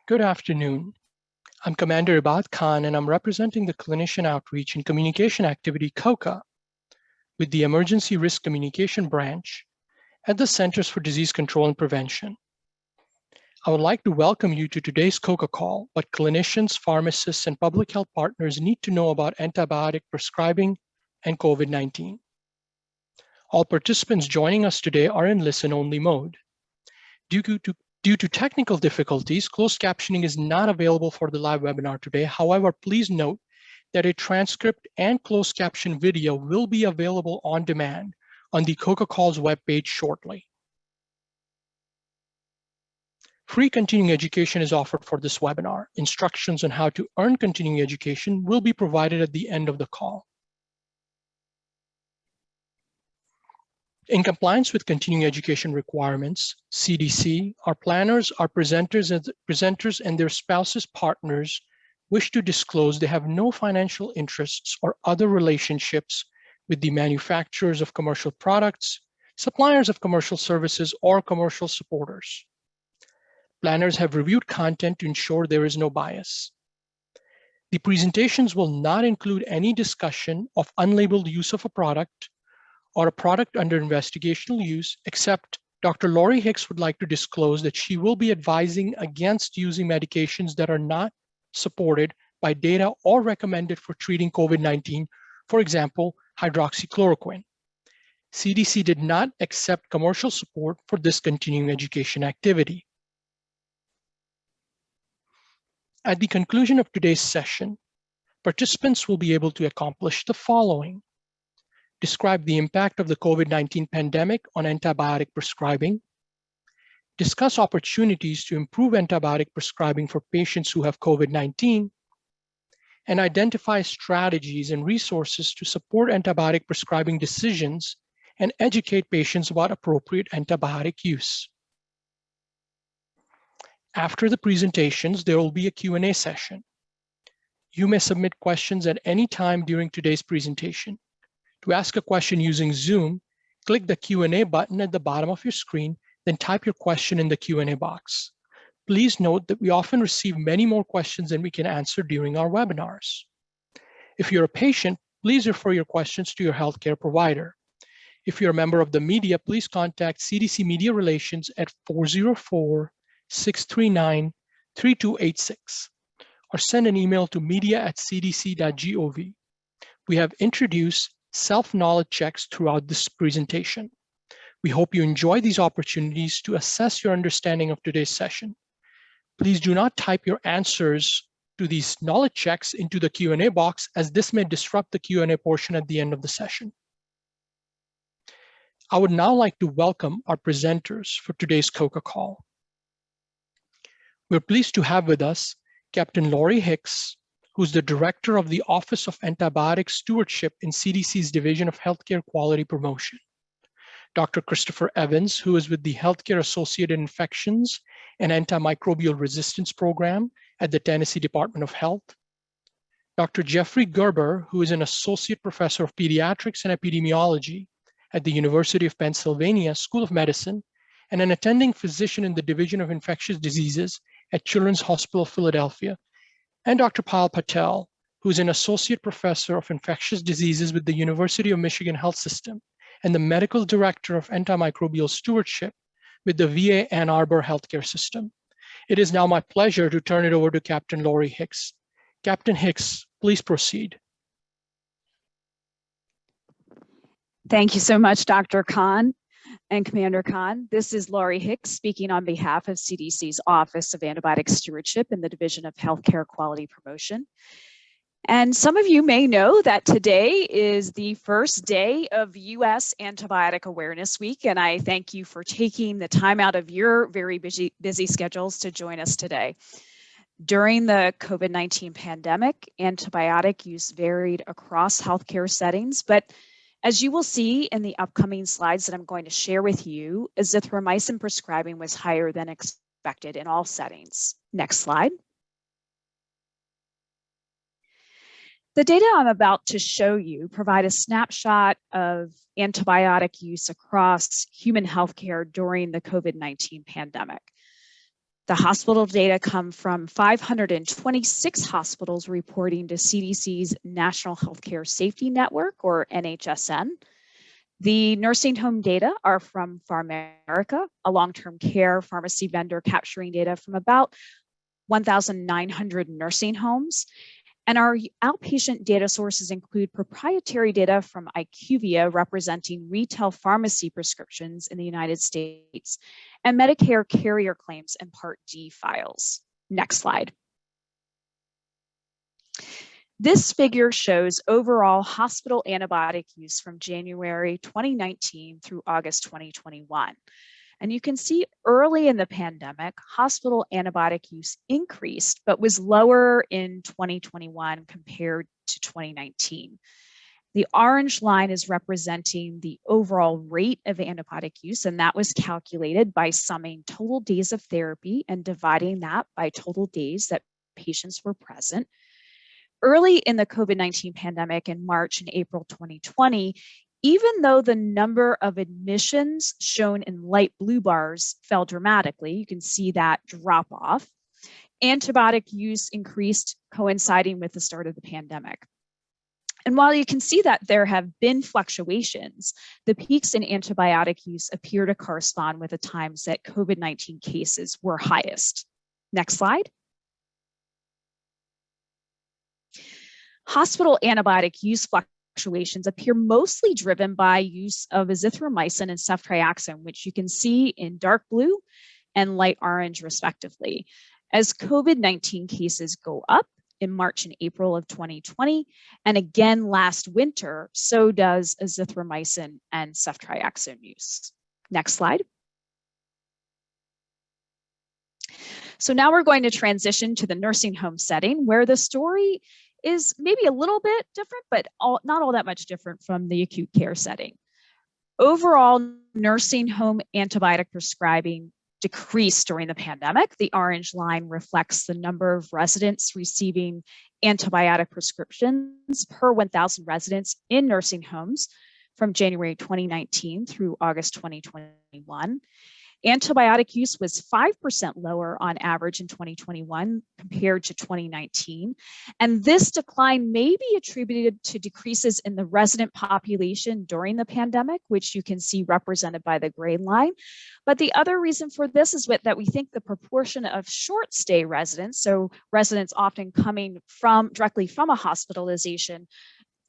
Good afternoon. I'm Commander Ibad Khan, and I'm representing the Clinician Outreach and Communication Activity COCA with the Emergency Risk Communication Branch at the Centers for Disease Control and Prevention. I would like to welcome you to today's COCA Call, what clinicians, pharmacists, and public health partners need to know about antibiotic prescribing and COVID-19. All participants joining us today are in listen-only mode. Due to technical difficulties, closed captioning is not available for the live webinar today. However, please note that a transcript and closed caption video will be available on demand on the COCA Call's webpage shortly. Free continuing education is offered for this webinar. Instructions on how to earn continuing education will be provided at the end of the call. In compliance with continuing education requirements, CDC, our planners, our presenters, and their spouses, partners wish to disclose they have no financial interests or other relationships with the manufacturers of commercial products, suppliers of commercial services, or commercial supporters. Planners have reviewed content to ensure there is no bias. The presentations will not include any discussion of unlabeled use of a product or a product under investigational use, except Dr. Lori Hicks would like to disclose that she will be advising against using medications that are not supported by data or recommended for treating COVID-19, for example, hydroxychloroquine. CDC did not accept commercial support for this continuing education activity. At the conclusion of today's session, participants will be able to accomplish the following: describe the impact of the COVID-19 pandemic on antibiotic prescribing, discuss opportunities to improve antibiotic prescribing for patients who have COVID-19, and identify strategies and resources to support antibiotic prescribing decisions and educate patients about appropriate antibiotic use. After the presentations, there will be a Q&A session. You may submit questions at any time during today's presentation. To ask a question using Zoom, click the Q&A button at the bottom of your screen, then type your question in the Q&A box. Please note that we often receive many more questions than we can answer during our webinars. If you're a patient, please refer your questions to your healthcare provider. If you're a member of the media, please contact CDC Media Relations at 404-639-3286 or send an email to media@cdc.gov. We have introduced self-knowledge checks throughout this presentation. We hope you enjoy these opportunities to assess your understanding of today's session. Please do not type your answers to these knowledge checks into the Q&A box, as this may disrupt the Q&A portion at the end of the session. I would now like to welcome our presenters for today's COCA Call. We're pleased to have with us Captain Lori Hicks, who's the Director of the Office of Antibiotic Stewardship in CDC's Division of Healthcare Quality Promotion. Dr. Christopher Evans, who is with the Healthcare Associated Infections and Antimicrobial Resistance Program at the Tennessee Department of Health. Dr. Jeffrey Gerber, who is an Associate Professor of Pediatrics and Epidemiology at the University of Pennsylvania School of Medicine and an attending physician in the Division of Infectious Diseases at Children's Hospital of Philadelphia, and Dr. Payal Patel, who is an Associate Professor of Infectious Diseases with the University of Michigan Health System and the Medical Director of Antimicrobial Stewardship with the VA Ann Arbor Healthcare System. It is now my pleasure to turn it over to Captain Lori Hicks. Captain Hicks, please proceed. Thank you so much, Dr. Khan and Commander Khan. This is Lori Hicks speaking on behalf of CDC's Office of Antibiotic Stewardship in the Division of Healthcare Quality Promotion. And some of you may know that today is the first day of U.S. Antibiotic Awareness Week, and I thank you for taking the time out of your very busy schedules to join us today. During the COVID-19 pandemic, antibiotic use varied across healthcare settings, but as you will see in the upcoming slides that I'm going to share with you, azithromycin prescribing was higher than expected in all settings. Next slide. The data I'm about to show you provide a snapshot of antibiotic use across human healthcare during the COVID-19 pandemic. The hospital data come from 526 hospitals reporting to CDC's National Healthcare Safety Network, or NHSN. The nursing home data are from PharMerica, a long-term care pharmacy vendor capturing data from about 1,900 nursing homes. And our outpatient data sources include proprietary data from IQVIA representing retail pharmacy prescriptions in the United States and Medicare carrier claims and Part D files. Next slide. This figure shows overall hospital antibiotic use from January 2019 through August 2021. And you can see early in the pandemic, hospital antibiotic use increased, but was lower in 2021 compared to 2019. The orange line is representing the overall rate of antibiotic use, and that was calculated by summing total days of therapy and dividing that by total days that patients were present. Early in the COVID-19 pandemic in March and April 2020, even though the number of admissions shown in light blue bars fell dramatically, you can see that drop off, antibiotic use increased coinciding with the start of the pandemic. And while you can see that there have been fluctuations, the peaks in antibiotic use appear to correspond with the times that COVID-19 cases were highest. Next slide. Hospital antibiotic use fluctuations appear mostly driven by use of azithromycin and ceftriaxone, which you can see in dark blue and light orange respectively. As COVID-19 cases go up in March and April of 2020, and again last winter, so does azithromycin and ceftriaxone use. Next slide. So now we're going to transition to the nursing home setting, where the story is maybe a little bit different, but not all that much different from the acute care setting. Overall, nursing home antibiotic prescribing decreased during the pandemic. The orange line reflects the number of residents receiving antibiotic prescriptions per 1,000 residents in nursing homes from January 2019 through August 2021. Antibiotic use was 5% lower on average in 2021 compared to 2019. And this decline may be attributed to decreases in the resident population during the pandemic, which you can see represented by the gray line. But the other reason for this is that we think the proportion of short stay residents, so residents often coming directly from a hospitalization,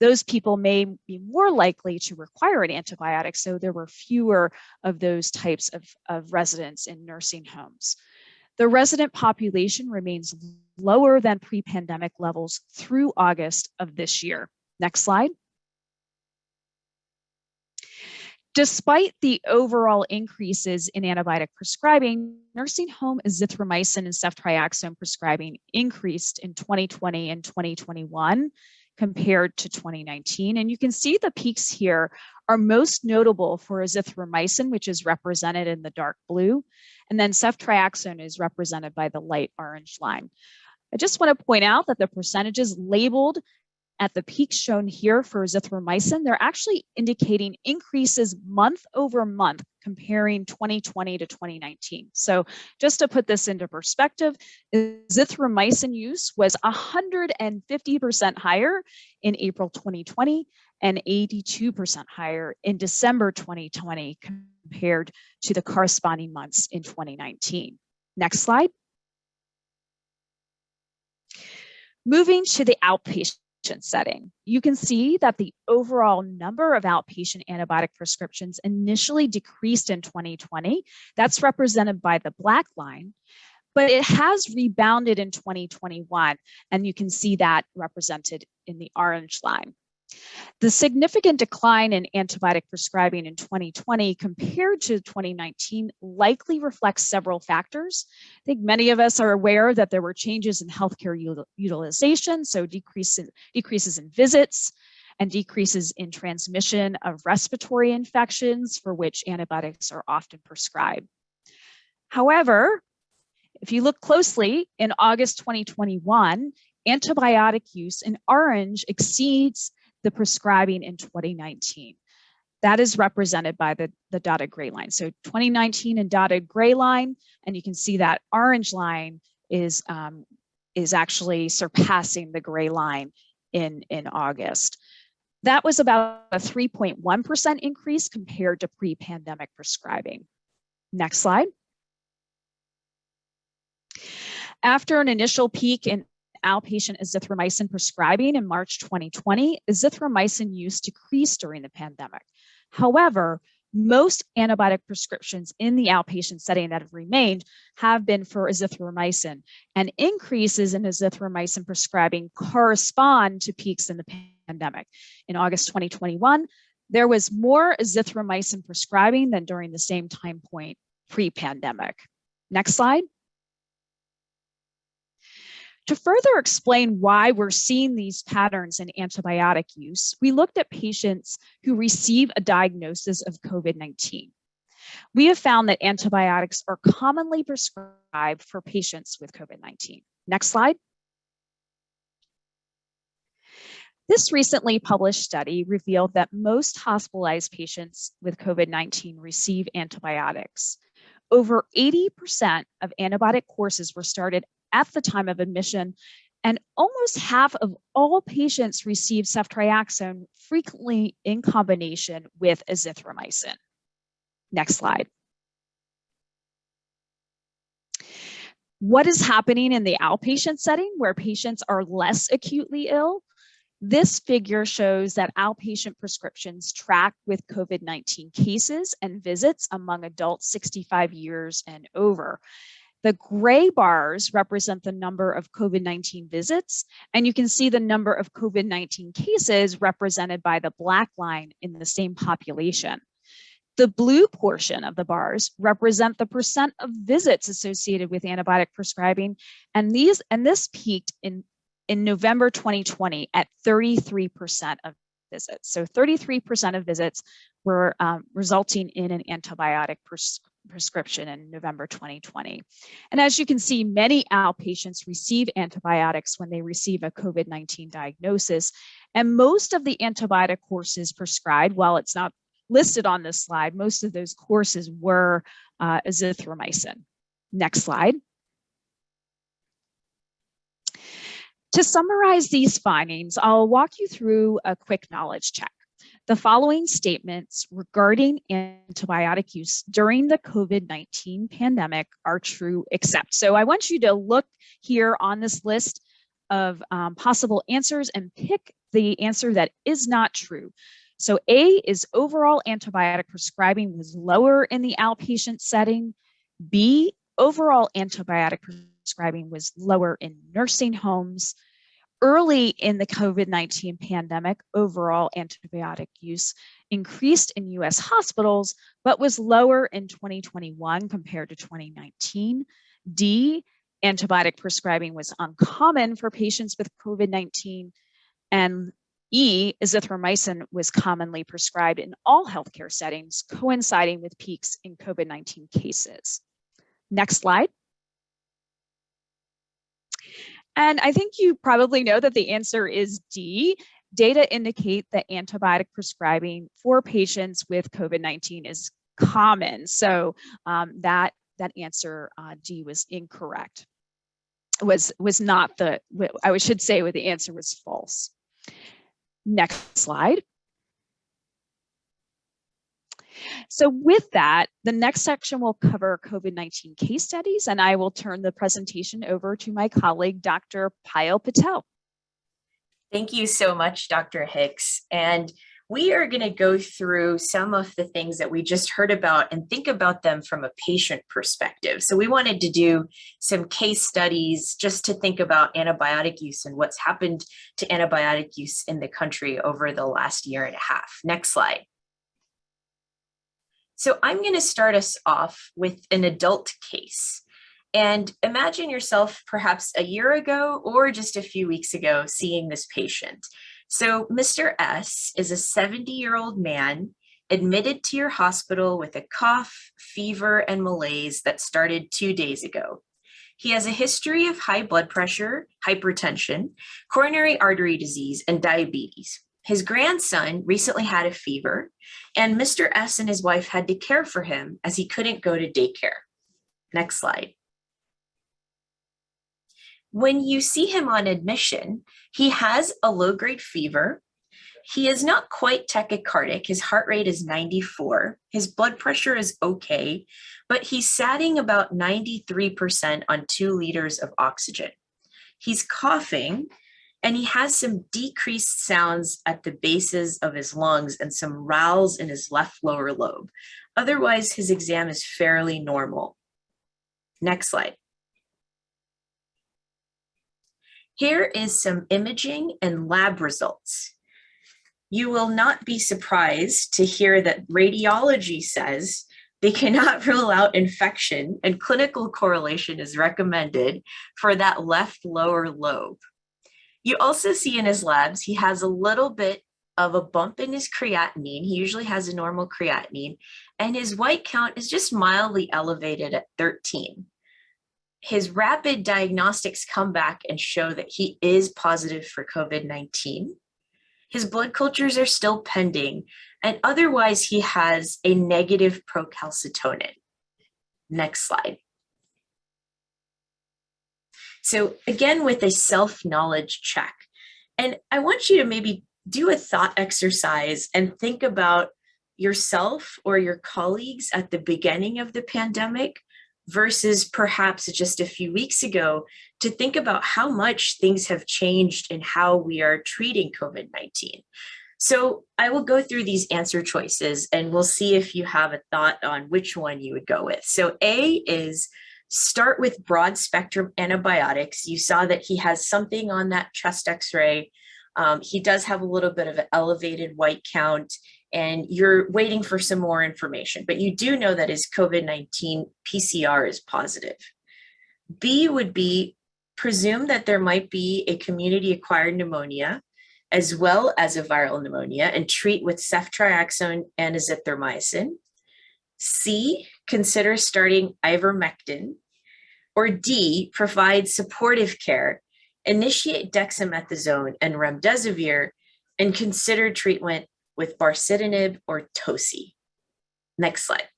those people may be more likely to require an antibiotic, so there were fewer of those types of residents in nursing homes. The resident population remains lower than pre-pandemic levels through August of this year. Next slide. Despite the overall increases in antibiotic prescribing, nursing home azithromycin and ceftriaxone prescribing increased in 2020 and 2021. Compared to 2019. And you can see the peaks here are most notable for azithromycin, which is represented in the dark blue, and then ceftriaxone is represented by the light orange line. I just want to point out that the percentages labeled at the peaks shown here for azithromycin, they're actually indicating increases month over month comparing 2020 to 2019. So just to put this into perspective, azithromycin use was 150% higher in April 2020 and 82% higher in December 2020 compared to the corresponding months in 2019. Next slide. Moving to the outpatient setting, you can see that the overall number of outpatient antibiotic prescriptions initially decreased in 2020. That's represented by the black line, but it has rebounded in 2021, and you can see that represented in the orange line. The significant decline in antibiotic prescribing in 2020 compared to 2019 likely reflects several factors. I think many of us are aware that there were changes in healthcare utilization, so decreases in visits and decreases in transmission of respiratory infections for which antibiotics are often prescribed. However, if you look closely in August 2021, antibiotic use in orange exceeds the prescribing in 2019. That is represented by the dotted gray line. So 2019 in dotted gray line, and you can see that orange line is actually surpassing the gray line in August. That was about a 3.1% increase compared to pre-pandemic prescribing. Next slide. After an initial peak in outpatient azithromycin prescribing in March 2020, azithromycin use decreased during the pandemic. However, most antibiotic prescriptions in the outpatient setting that have remained have been for azithromycin, and increases in azithromycin prescribing correspond to peaks in the pandemic. In August 2021, there was more azithromycin prescribing than during the same time point pre-pandemic. Next slide. To further explain why we're seeing these patterns in antibiotic use, we looked at patients who receive a diagnosis of COVID-19. We have found that antibiotics are commonly prescribed for patients with COVID-19. Next slide. This recently published study revealed that most hospitalized patients with COVID-19 receive antibiotics. Over 80% of antibiotic courses were started at the time of admission, and almost half of all patients receive ceftriaxone, frequently in combination with azithromycin. Next slide. What is happening in the outpatient setting where patients are less acutely ill? This figure shows that outpatient prescriptions track with COVID-19 cases and visits among adults 65 years and over. The gray bars represent the number of COVID-19 visits, and you can see the number of COVID-19 cases represented by the black line in the same population. The blue portion of the bars represent the percent of visits associated with antibiotic prescribing, and this peaked in November 2020 at 33% of visits. So 33% of visits were resulting in an antibiotic prescription in November 2020. And as you can see, many outpatients receive antibiotics when they receive a COVID-19 diagnosis. And most of the antibiotic courses prescribed, while it's not listed on this slide, most of those courses were azithromycin. Next slide. To summarize these findings, I'll walk you through a quick knowledge check. The following statements regarding antibiotic use during the COVID-19 pandemic are true except. So I want you to look here on this list of possible answers and pick the answer that is not true. So A is overall antibiotic prescribing was lower in the outpatient setting. B, overall antibiotic prescribing was lower in nursing homes. Early in the COVID-19 pandemic, overall antibiotic use increased in US hospitals, but was lower in 2021 compared to 2019. D, antibiotic prescribing was uncommon for patients with COVID-19. And E, azithromycin was commonly prescribed in all healthcare settings, coinciding with peaks in COVID-19 cases. Next slide. And I think you probably know that the answer is D. Data indicate that antibiotic prescribing for patients with COVID-19 is common. So that answer D was incorrect. Was not the, I should say what the answer was false. Next slide. So with that, the next section will cover COVID-19 case studies, and I will turn the presentation over to my colleague, Dr. Payal Patel. Thank you so much, Dr. Hicks. And we are going to go through some of the things that we just heard about and think about them from a patient perspective. So we wanted to do some case studies just to think about antibiotic use and what's happened to antibiotic use in the country over the last year and a half. Next slide. So I'm going to start us off with an adult case. And imagine yourself perhaps a year ago or just a few weeks ago seeing this patient. So Mr. S is a 70-year-old man admitted to your hospital with a cough, fever, and malaise that started 2 days ago. He has a history of high blood pressure, hypertension, coronary artery disease, and diabetes. His grandson recently had a fever, and Mr. S and his wife had to care for him as he couldn't go to daycare. Next slide. When you see him on admission, he has a low-grade fever. He is not quite tachycardic. His heart rate is 94. His blood pressure is okay, but he's satting about 93% on 2 liters of oxygen. He's coughing, and he has some decreased sounds at the bases of his lungs and some rales in his left lower lobe. Otherwise, his exam is fairly normal. Next slide. Here is some imaging and lab results. You will not be surprised to hear that radiology says they cannot rule out infection, and clinical correlation is recommended for that left lower lobe. You also see in his labs, he has a little bit of a bump in his creatinine. He usually has a normal creatinine, and his white count is just mildly elevated at 13. His rapid diagnostics come back and show that he is positive for COVID-19. His blood cultures are still pending, and otherwise he has a negative procalcitonin. Next slide. So again, with a self-knowledge check, and I want you to maybe do a thought exercise and think about yourself or your colleagues at the beginning of the pandemic versus perhaps just a few weeks ago, to think about how much things have changed in how we are treating COVID-19. So I will go through these answer choices and we'll see if you have a thought on which one you would go with. So A is start with broad spectrum antibiotics. You saw that he has something on that chest x-ray. He does have a little bit of an elevated white count, and you're waiting for some more information, but you do know that his COVID-19 PCR is positive. B would be presume that there might be a community-acquired pneumonia as well as a viral pneumonia, and treat with ceftriaxone and azithromycin. C, consider starting ivermectin. Or D, provide supportive care, initiate dexamethasone and remdesivir, and consider treatment with baricitinib or toci. Next slide.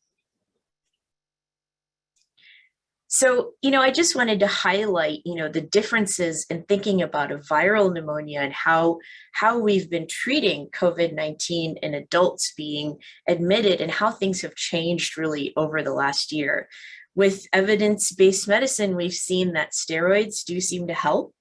So, I just wanted to highlight, the differences in thinking about a viral pneumonia and how we've been treating COVID-19 in adults being admitted, and how things have changed really over the last year. With evidence-based medicine, we've seen that steroids do seem to help.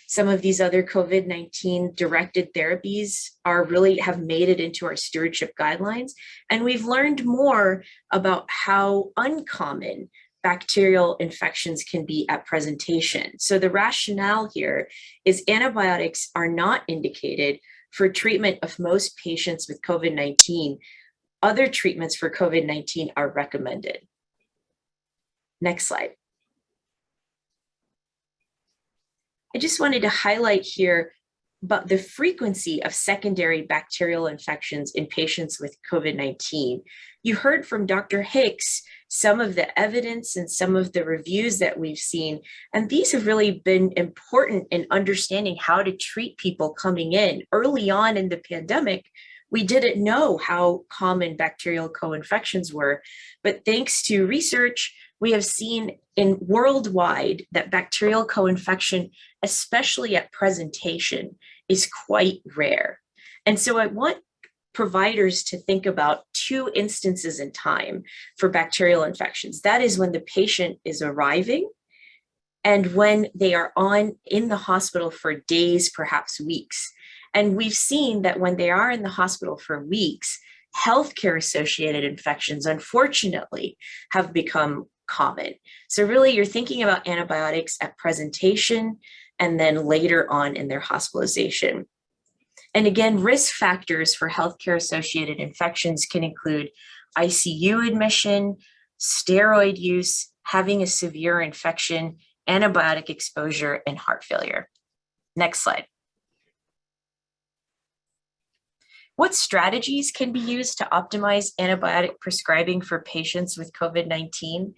Some of these other COVID-19 directed therapies have made it into our stewardship guidelines. And we've learned more about how uncommon bacterial infections can be at presentation. So the rationale here is antibiotics are not indicated for treatment of most patients with COVID-19. Other treatments for COVID-19 are recommended. Next slide. I just wanted to highlight here about the frequency of secondary bacterial infections in patients with COVID-19. You heard from Dr. Hicks some of the evidence and some of the reviews that we've seen, and these have really been important in understanding how to treat people coming in. Early on in the pandemic, we didn't know how common bacterial co-infections were, but thanks to research, we have seen worldwide that bacterial co-infection, especially at presentation, is quite rare. And so I want providers to think about 2 instances in time for bacterial infections. That is when the patient is arriving and when they are in the hospital for days, perhaps weeks. And we've seen that when they are in the hospital for weeks, healthcare-associated infections, unfortunately, have become common. So really, you're thinking about antibiotics at presentation and then later on in their hospitalization. And again, risk factors for healthcare-associated infections can include ICU admission, steroid use, having a severe infection, antibiotic exposure, and heart failure. Next slide. What strategies can be used to optimize antibiotic prescribing for patients with COVID-19?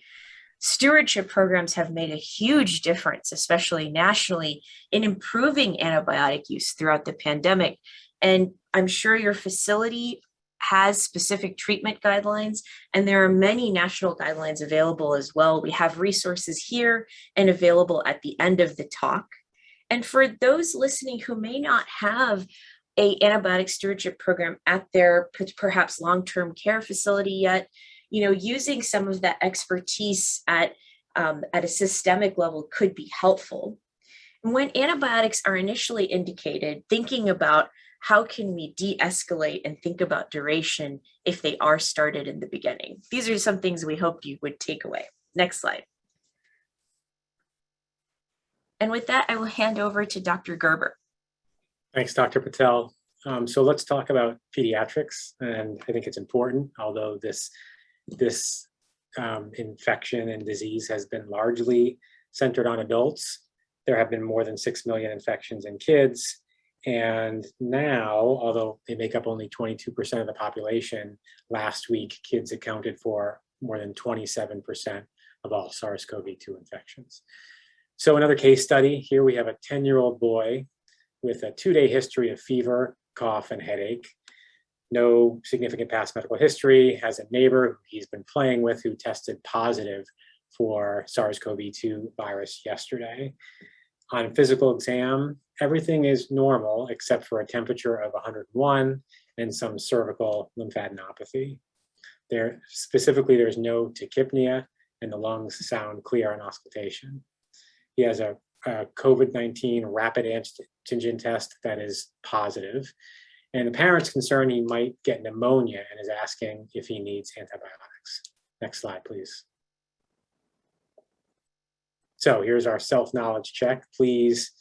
Stewardship programs have made a huge difference, especially nationally, in improving antibiotic use throughout the pandemic. And I'm sure your facility has specific treatment guidelines, and there are many national guidelines available as well. We have resources here and available at the end of the talk. And for those listening who may not have an antibiotic stewardship program at their perhaps long-term care facility yet, using some of that expertise at a systemic level could be helpful. And when antibiotics are initially indicated, thinking about how can we de-escalate and think about duration if they are started in the beginning. These are some things we hoped you would take away. Next slide. And with that, I will hand over to Dr. Gerber. Thanks, Dr. Patel. So let's talk about pediatrics, and I think it's important, although this infection and disease has been largely centered on adults. There have been more than 6 million infections in kids. And now, although they make up only 22% of the population, last week, kids accounted for more than 27% of all SARS-CoV-2 infections. So another case study, here we have a 10-year-old boy with a 2-day history of fever, cough, and headache. No significant past medical history, has a neighbor who he's been playing with who tested positive for SARS-CoV-2 virus yesterday. On physical exam, everything is normal except for a temperature of 101 and some cervical lymphadenopathy. Specifically, there's no tachypnea and the lungs sound clear on auscultation. He has a COVID-19 rapid antigen test that is positive. And the parent's concerned he might get pneumonia and is asking if he needs antibiotics. Next slide, please. So here's our self-knowledge check. Please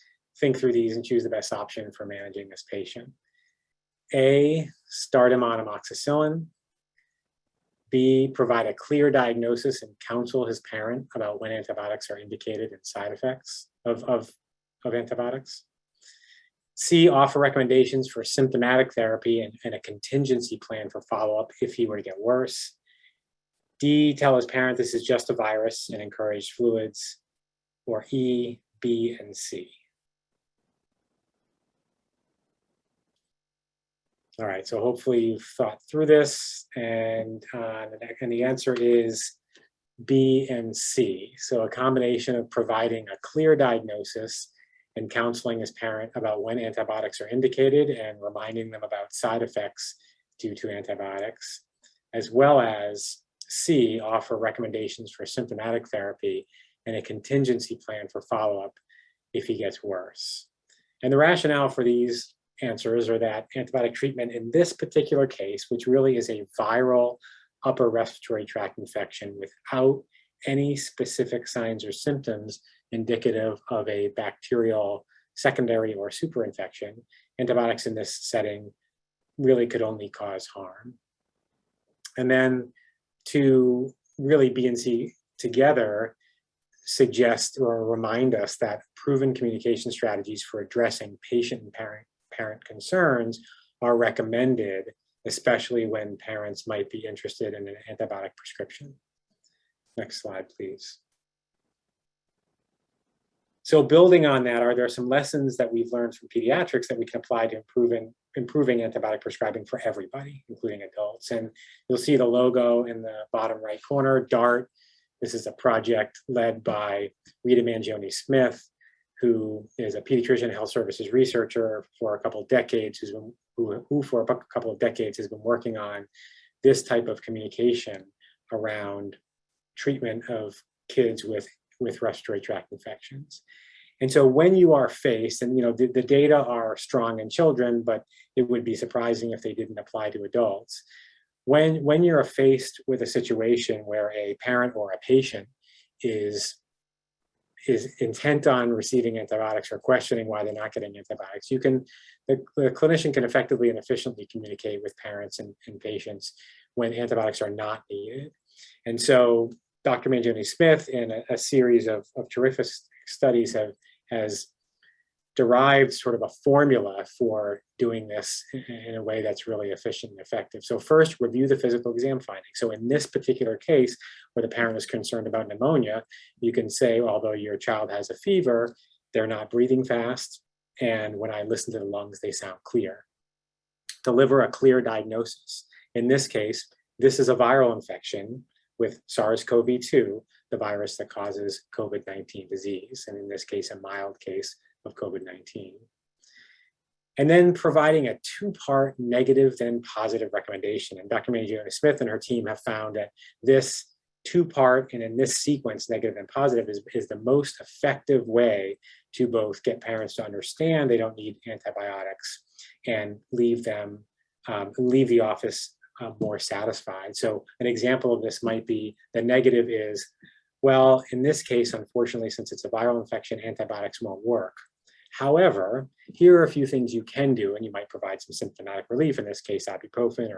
think through these and choose the best option for managing this patient. A, start him on amoxicillin. B, provide a clear diagnosis and counsel his parent about when antibiotics are indicated and side effects of antibiotics. C, offer recommendations for symptomatic therapy and a contingency plan for follow-up if he were to get worse. D, tell his parent this is just a virus and encourage fluids. Or E, B, and C. All right, so hopefully you've thought through this, and the answer is B and C. So a combination of providing a clear diagnosis and counseling his parent about when antibiotics are indicated and reminding them about side effects due to antibiotics, as well as C, offer recommendations for symptomatic therapy and a contingency plan for follow-up if he gets worse. And the rationale for these answers are that antibiotic treatment in this particular case, which really is a viral upper respiratory tract infection without any specific signs or symptoms indicative of a bacterial secondary or superinfection, antibiotics in this setting really could only cause harm. And then to really B and C together suggest or remind us that proven communication strategies for addressing patient and parent concerns are recommended, especially when parents might be interested in an antibiotic prescription. Next slide, please. So building on that, are there some lessons that we've learned from pediatrics that we can apply to improving antibiotic prescribing for everybody, including adults? And you'll see the logo in the bottom right corner, DART. This is a project led by Rita Mangione-Smith, who is a pediatrician health services researcher for a couple of decades, who for a couple of decades has been working on this type of communication around treatment of kids with respiratory tract infections. And so when you are faced, and the data are strong in children, but it would be surprising if they didn't apply to adults. When you're faced with a situation where a parent or a patient is intent on receiving antibiotics or questioning why they're not getting antibiotics, the clinician can effectively and efficiently communicate with parents and patients when antibiotics are not needed. And so Dr. Mangione-Smith, in a series of terrific studies, has derived sort of a formula for doing this in a way that's really efficient and effective. So first, review the physical exam findings. So in this particular case, where the parent is concerned about pneumonia, you can say, although your child has a fever, they're not breathing fast, and when I listen to the lungs, they sound clear. deliver a clear diagnosis. In this case, this is a viral infection with SARS-CoV-2, the virus that causes COVID-19 disease, and in this case, a mild case of COVID-19. And then providing a two-part negative then positive recommendation. And Dr. Mangione Smith and her team have found that this two-part and in this sequence, negative and positive, is the most effective way to both get parents to understand they don't need antibiotics and leave the office more satisfied. So an example of this might be the negative is, well, in this case, unfortunately, since it's a viral infection, antibiotics won't work. However, here are a few things you can do, and you might provide some symptomatic relief, in this case, ibuprofen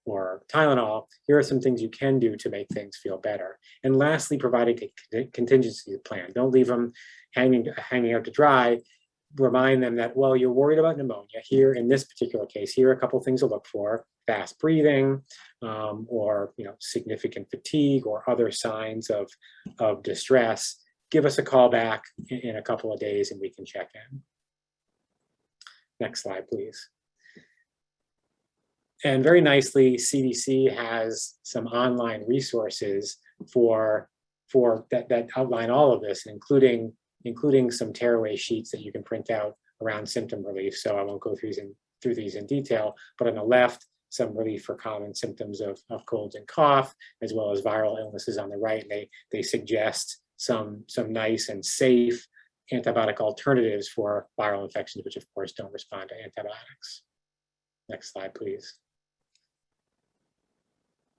or Tylenol. Here are some things you can do to make things feel better. And lastly, providing a contingency plan. Don't leave them hanging out to dry. Remind them that, well, you're worried about pneumonia. Here, in this particular case, here are a couple things to look for: fast breathing, or significant fatigue, or other signs of distress. Give us a call back in a couple of days and we can check in. Next slide, please. And very nicely, CDC has some online resources that outline all of this, including some tearaway sheets that you can print out around symptom relief. So I won't go through these in detail, but on the left, some relief for common symptoms of colds and cough, as well as viral illnesses on the right. And they suggest some nice and safe antibiotic alternatives for viral infections, which of course don't respond to antibiotics. Next slide, please.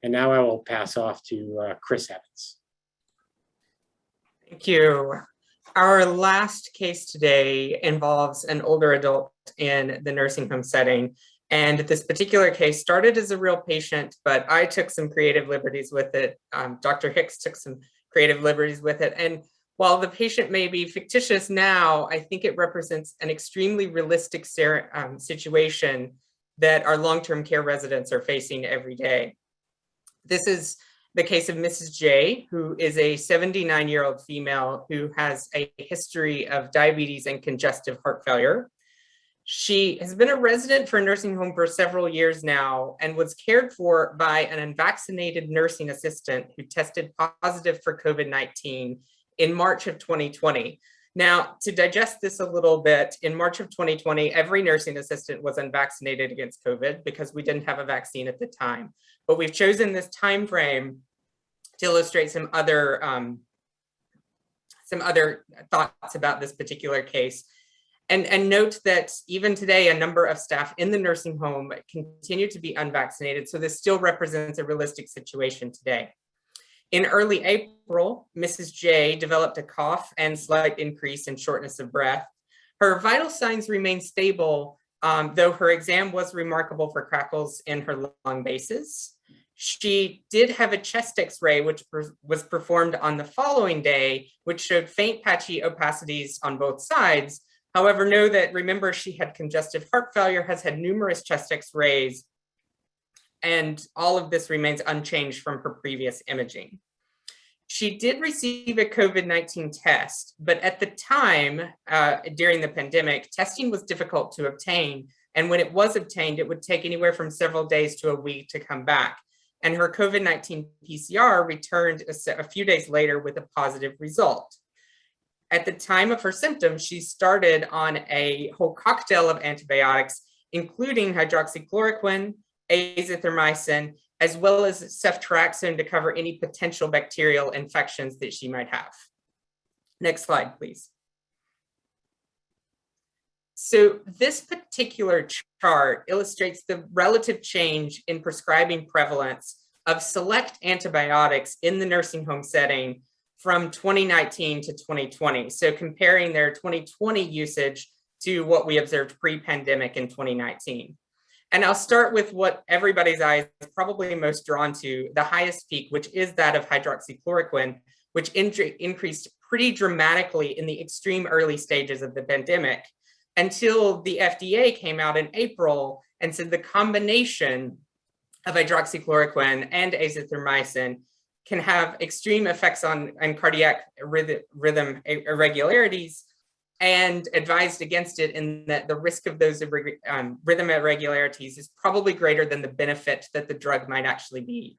And now I will pass off to Chris Evans. Thank you. Our last case today involves an older adult in the nursing home setting. And this particular case started as a real patient, but I took some creative liberties with it. Dr. Hicks took some creative liberties with it. And while the patient may be fictitious now, I think it represents an extremely realistic situation that our long-term care residents are facing every day. This is the case of Mrs. J, who is a 79-year-old female who has a history of diabetes and congestive heart failure. She has been a resident for a nursing home for several years now and was cared for by an unvaccinated nursing assistant who tested positive for COVID-19 in March of 2020. Now, to digest this a little bit, in March of 2020, every nursing assistant was unvaccinated against COVID because we didn't have a vaccine at the time. But we've chosen this time frame to illustrate some other thoughts about this particular case. And note that even today, a number of staff in the nursing home continue to be unvaccinated. So this still represents a realistic situation today. In early April, Mrs. J developed a cough and slight increase in shortness of breath. Her vital signs remained stable, though her exam was remarkable for crackles in her lung bases. She did have a chest x-ray, which was performed on the following day, which showed faint patchy opacities on both sides. However, remember she had congestive heart failure, has had numerous chest x-rays, and all of this remains unchanged from her previous imaging. She did receive a COVID-19 test, but at the time, during the pandemic, testing was difficult to obtain. And when it was obtained, it would take anywhere from several days to a week to come back. And her COVID-19 PCR returned a few days later with a positive result. At the time of her symptoms, she started on a whole cocktail of antibiotics, including hydroxychloroquine, azithromycin, as well as ceftriaxone to cover any potential bacterial infections that she might have. Next slide, please. So this particular chart illustrates the relative change in prescribing prevalence of select antibiotics in the nursing home setting from 2019 to 2020. So comparing their 2020 usage to what we observed pre-pandemic in 2019. And I'll start with what everybody's eyes is probably most drawn to, the highest peak, which is that of hydroxychloroquine, which increased pretty dramatically in the extreme early stages of the pandemic, until the FDA came out in April and said the combination of hydroxychloroquine and azithromycin can have extreme effects on cardiac rhythm irregularities, and advised against it in that the risk of those rhythm irregularities is probably greater than the benefit that the drug might actually be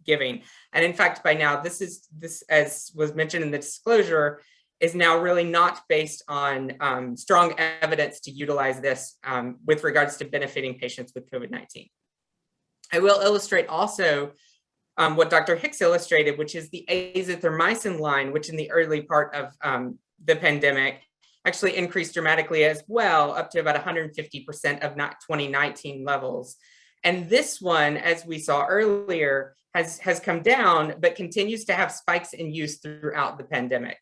giving. And in fact, by now, this, as was mentioned in the disclosure, is now really not based on strong evidence to utilize this with regards to benefiting patients with COVID-19. I will illustrate also what Dr. Hicks illustrated, which is the azithromycin line, which in the early part of the pandemic actually increased dramatically as well, up to about 150% of 2019 levels. And this one, as we saw earlier, has come down, but continues to have spikes in use throughout the pandemic.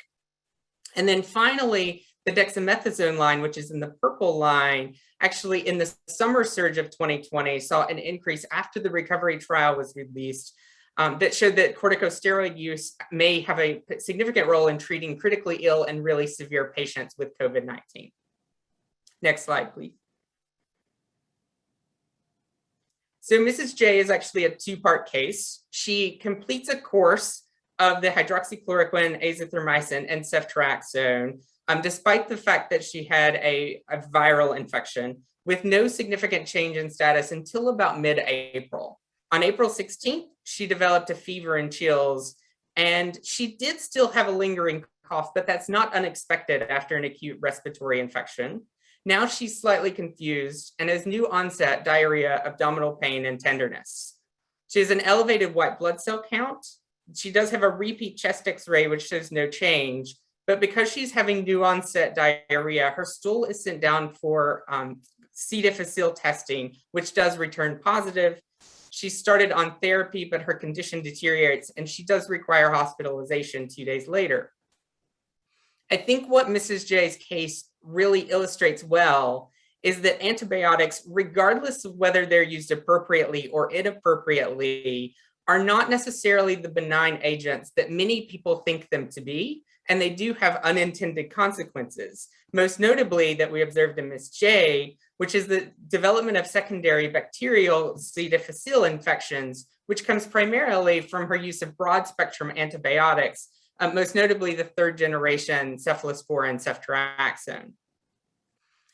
And then finally, the dexamethasone line, which is in the purple line, actually in the summer surge of 2020 saw an increase after the recovery trial was released that showed that corticosteroid use may have a significant role in treating critically ill and really severe patients with COVID-19. Next slide, please. So Mrs. J is actually a two-part case. She completes a course of the hydroxychloroquine, azithromycin, and ceftriaxone, despite the fact that she had a viral infection with no significant change in status until about mid-April. On April 16th, she developed a fever and chills, and she did still have a lingering cough, but that's not unexpected after an acute respiratory infection. Now she's slightly confused and has new onset diarrhea, abdominal pain, and tenderness. She has an elevated white blood cell count. She does have a repeat chest X-ray, which shows no change, but because she's having new onset diarrhea, her stool is sent down for C. difficile testing, which does return positive. She started on therapy, but her condition deteriorates and she does require hospitalization 2 days later. I think what Mrs. J's case really illustrates well is that antibiotics, regardless of whether they're used appropriately or inappropriately, are not necessarily the benign agents that many people think them to be, and they do have unintended consequences. Most notably that we observed in Ms. J, which is the development of secondary bacterial C. difficile infections, which comes primarily from her use of broad spectrum antibiotics, most notably the third generation cephalosporin ceftriaxone.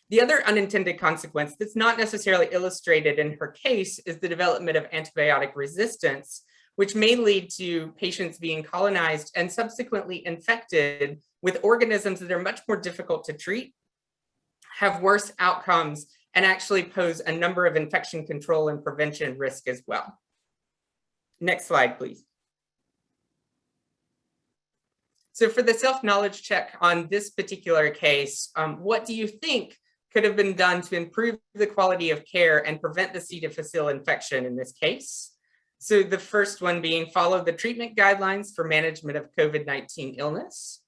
The other unintended consequence that's not necessarily illustrated in her case is the development of antibiotic resistance, which may lead to patients being colonized and subsequently infected with organisms that are much more difficult to treat, have worse outcomes, and actually pose a number of infection control and prevention risk as well. Next slide, please. So for the self-knowledge check on this particular case, what do you think could have been done to improve the quality of care and prevent the C. difficile infection in this case? So the first one being follow the treatment guidelines for management of COVID-19 illness,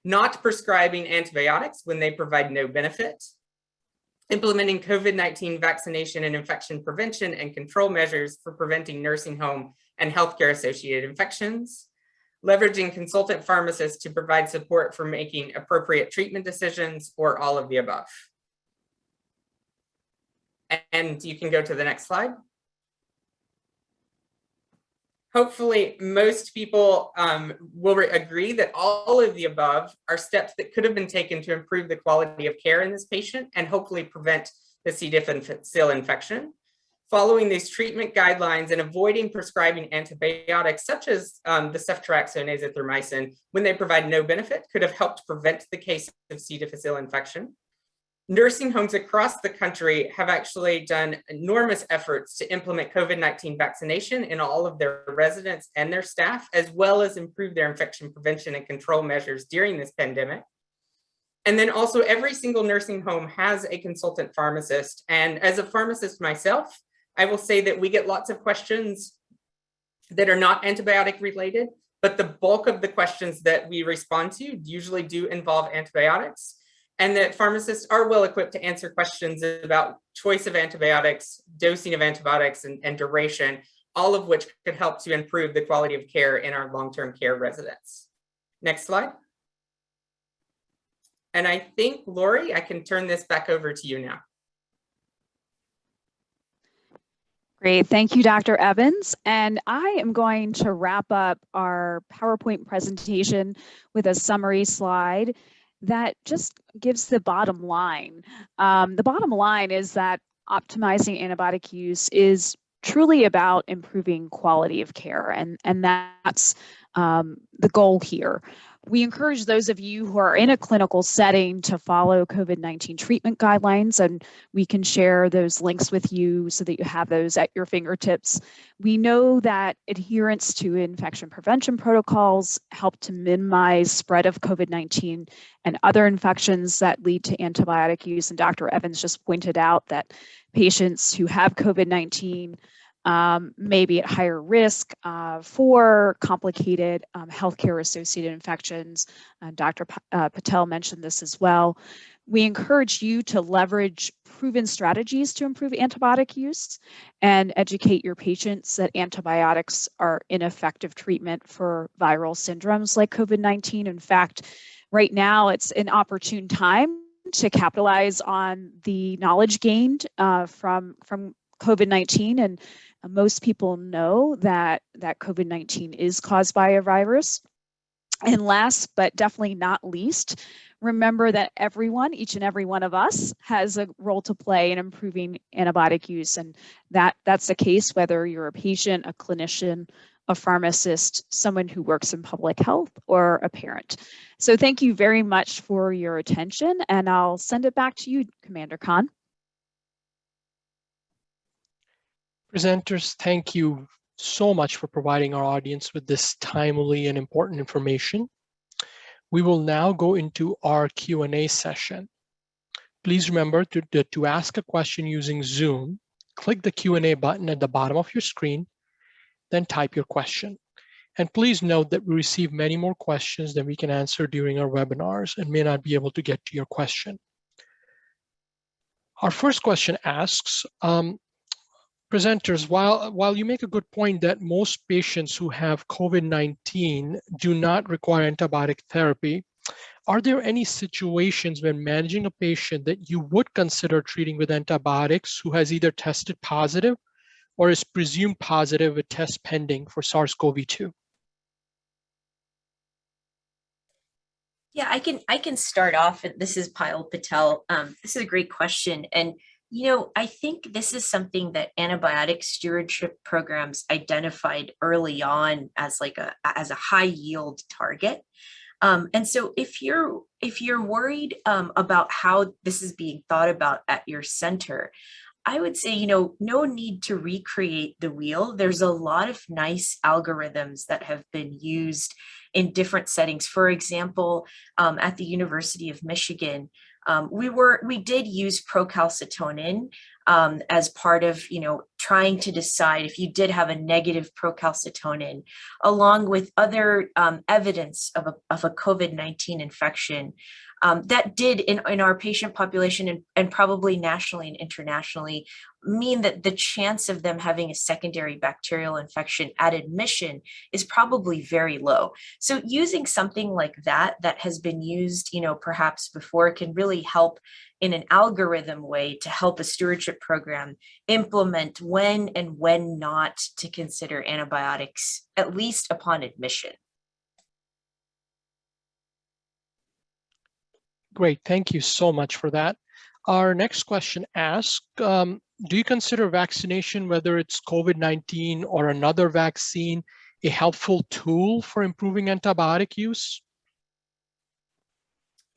not prescribing antibiotics when they provide no benefit, implementing COVID-19 vaccination and infection prevention and control measures for preventing nursing home and healthcare associated infections, leveraging consultant pharmacists to provide support for making appropriate treatment decisions, or all of the above. And you can go to the next slide. Hopefully, most people will agree that all of the above are steps that could have been taken to improve the quality of care in this patient and hopefully prevent the C. difficile infection. Following these treatment guidelines and avoiding prescribing antibiotics such as the ceftriaxone, azithromycin, when they provide no benefit, could have helped prevent the case of C. difficile infection. Nursing homes across the country have actually done enormous efforts to implement COVID-19 vaccination in all of their residents and their staff, as well as improve their infection prevention and control measures during this pandemic. And then also every single nursing home has a consultant pharmacist. And as a pharmacist myself, I will say that we get lots of questions that are not antibiotic related, but the bulk of the questions that we respond to usually do involve antibiotics. And that pharmacists are well equipped to answer questions about choice of antibiotics, dosing of antibiotics, and duration, all of which could help to improve the quality of care in our long-term care residents. Next slide. And I think, Lori, I can turn this back over to you now. Great, thank you, Dr. Evans. And I am going to wrap up our PowerPoint presentation with a summary slide. that just gives the bottom line. The bottom line is that optimizing antibiotic use is truly about improving quality of care, and that's the goal here. We encourage those of you who are in a clinical setting to follow COVID-19 treatment guidelines, and we can share those links with you so that you have those at your fingertips. We know that adherence to infection prevention protocols help to minimize spread of COVID-19 and other infections that lead to antibiotic use. And Dr. Evans just pointed out that patients who have COVID-19 may be at higher risk for complicated healthcare associated infections. Dr. Patel mentioned this as well. We encourage you to leverage proven strategies to improve antibiotic use and educate your patients that antibiotics are ineffective treatment for viral syndromes like COVID-19. In fact, right now it's an opportune time to capitalize on the knowledge gained from COVID-19, and most people know that COVID-19 is caused by a virus. And last, but definitely not least, remember that everyone, each and every one of us, has a role to play in improving antibiotic use. And that's the case whether you're a patient, a clinician, a pharmacist, someone who works in public health, or a parent. So thank you very much for your attention, and I'll send it back to you, Commander Khan. Presenters, thank you so much for providing our audience with this timely and important information. We will now go into our Q&A session. Please remember to ask a question using Zoom. Click the Q&A button at the bottom of your screen, then type your question. And please note that we receive many more questions than we can answer during our webinars and may not be able to get to your question. Our first question asks, presenters, while you make a good point that most patients who have COVID-19 do not require antibiotic therapy, are there any situations when managing a patient that you would consider treating with antibiotics who has either tested positive or is presumed positive with test pending for SARS-CoV-2? Yeah, I can start off. This is Payal Patel. This is a great question. And I think this is something that antibiotic stewardship programs identified early on as a high yield target. And so if you're worried about how this is being thought about at your center, I would say, no need to recreate the wheel. There's a lot of nice algorithms that have been used in different settings. For example, at the University of Michigan, we did use procalcitonin as part of, trying to decide if you did have a negative procalcitonin, along with other evidence of a COVID-19 infection. That did in our patient population and probably nationally and internationally mean that the chance of them having a secondary bacterial infection at admission is probably very low. So using something like that has been used, perhaps before, can really help in an algorithm way to help a stewardship program implement when and when not to consider antibiotics, at least upon admission. Great, thank you so much for that. Our next question asks, do you consider vaccination, whether it's COVID-19 or another vaccine, a helpful tool for improving antibiotic use?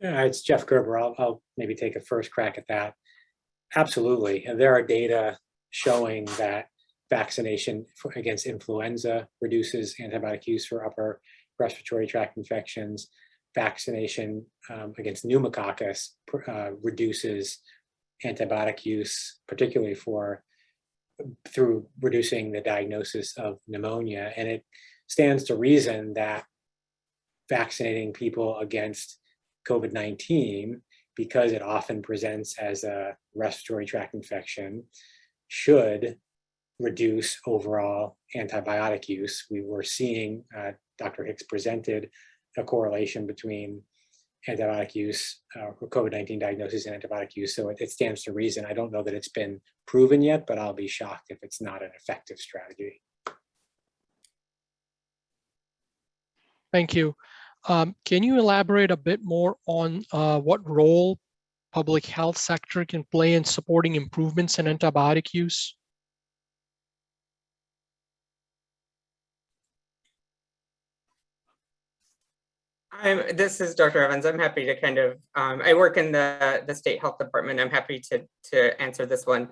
It's Jeff Gerber. I'll maybe take a first crack at that. Absolutely. And there are data showing that vaccination against influenza reduces antibiotic use for upper respiratory tract infections. Vaccination against pneumococcus reduces antibiotic use, particularly through reducing the diagnosis of pneumonia. And it stands to reason that vaccinating people against COVID-19, because it often presents as a respiratory tract infection, should reduce overall antibiotic use. We were seeing, Dr. Hicks presented a correlation between antibiotic use, COVID-19 diagnosis and antibiotic use. So it stands to reason. I don't know that it's been proven yet, but I'll be shocked if it's not an effective strategy. Thank you. can you elaborate a bit more on what role public health sector can play in supporting improvements in antibiotic use? This is Dr. Evans. I'm happy to kind of, I work in the state health department. I'm happy to answer this one.